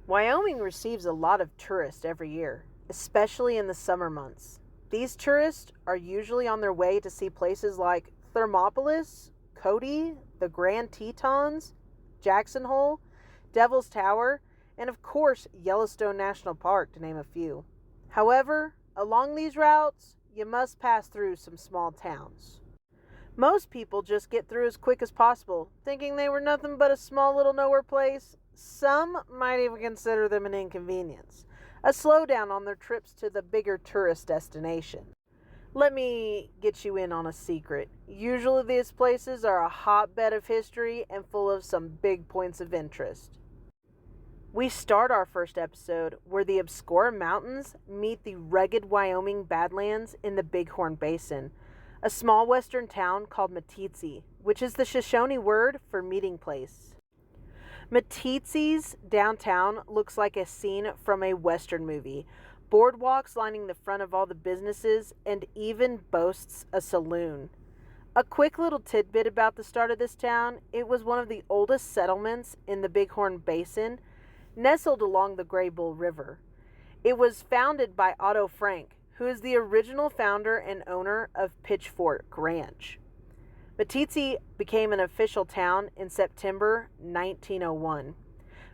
Wyoming receives a lot of tourists every year, especially in the summer months. These tourists are usually on their way to see places like Thermopolis, Cody, the Grand Tetons, Jackson Hole, Devil's Tower, and of course Yellowstone National Park, to name a few. However, along these routes, you must pass through some small towns. Most people just get through as quick as possible, thinking they were nothing but a small little nowhere place. Some might even consider them an inconvenience, a slowdown on their trips to the bigger tourist destination. Let me get you in on a secret. Usually these places are a hotbed of history and full of some big points of interest. We start our first episode where the Obscura Mountains meet the rugged Wyoming Badlands in the Bighorn Basin, a small western town called Meeteetse, which is the Shoshone word for meeting place. Meeteetse's downtown looks like a scene from a western movie. Boardwalks lining the front of all the businesses and even boasts a saloon. A quick little tidbit about the start of this town: it was one of the oldest settlements in the Bighorn Basin, nestled along the Gray Bull River. It was founded by Otto Frank, who is the original founder and owner of Pitchfork Ranch. Meeteetse became an official town in September 1901.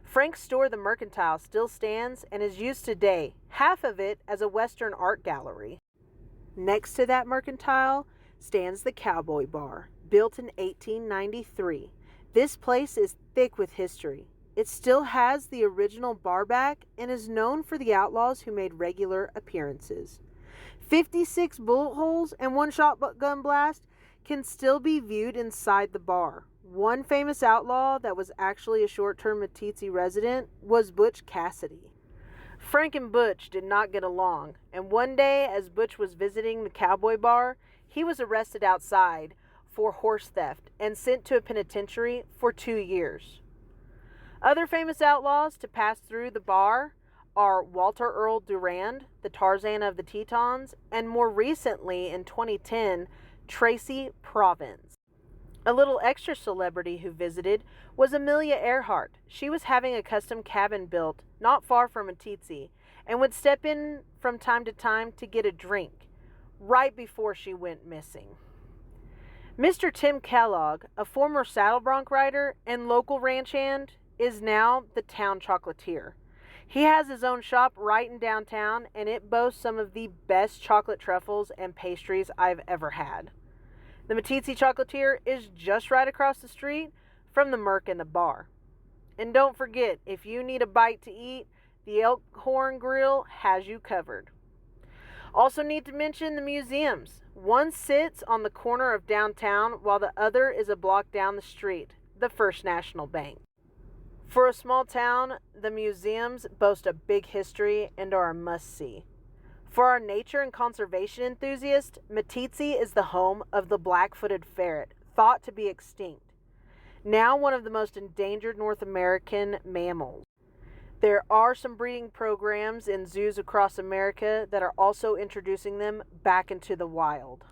Frank's store, the Mercantile, still stands and is used today, half of it as a Western art gallery. Next to that Mercantile stands the Cowboy Bar, built in 1893. This place is thick with history. It still has the original bar back and is known for the outlaws who made regular appearances. 56 bullet holes and one shotgun blast can still be viewed inside the bar. One famous outlaw that was actually a short-term Meeteetse resident was Butch Cassidy. Frank and Butch did not get along, and one day as Butch was visiting the Cowboy Bar, he was arrested outside for horse theft and sent to a penitentiary for 2 years. Other famous outlaws to pass through the bar are Walter Earl Durand, the Tarzan of the Tetons, and more recently in 2010, Tracy Province. A little extra celebrity who visited was Amelia Earhart. She was having a custom cabin built not far from Meeteetse and would step in from time to time to get a drink right before she went missing. Mr. Tim Kellogg, a former saddle bronc rider and local ranch hand, is now the town chocolatier. He has his own shop right in downtown, and it boasts some of the best chocolate truffles and pastries I've ever had. The Meeteetse Chocolatier is just right across the street from the Merc and the bar. And don't forget, if you need a bite to eat, the Elkhorn Grill has you covered. Also need to mention the museums. One sits on the corner of downtown while the other is a block down the street, the First National Bank. For a small town, the museums boast a big history and are a must-see. For our nature and conservation enthusiasts, Meeteetse is the home of the black-footed ferret, thought to be extinct, now one of the most endangered North American mammals. There are some breeding programs in zoos across America that are also introducing them back into the wild.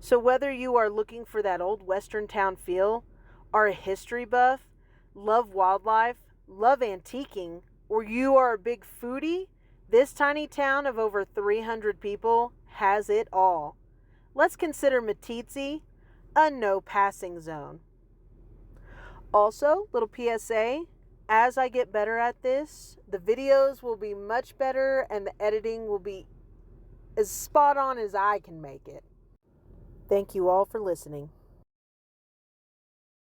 So whether you are looking for that old western town feel, are a history buff, love wildlife, love antiquing, or you are a big foodie, this tiny town of over 300 people has it all. Let's consider Meeteetse a no passing zone. Also, little PSA, as I get better at this, the videos will be much better and the editing will be as spot on as I can make it. Thank you all for listening.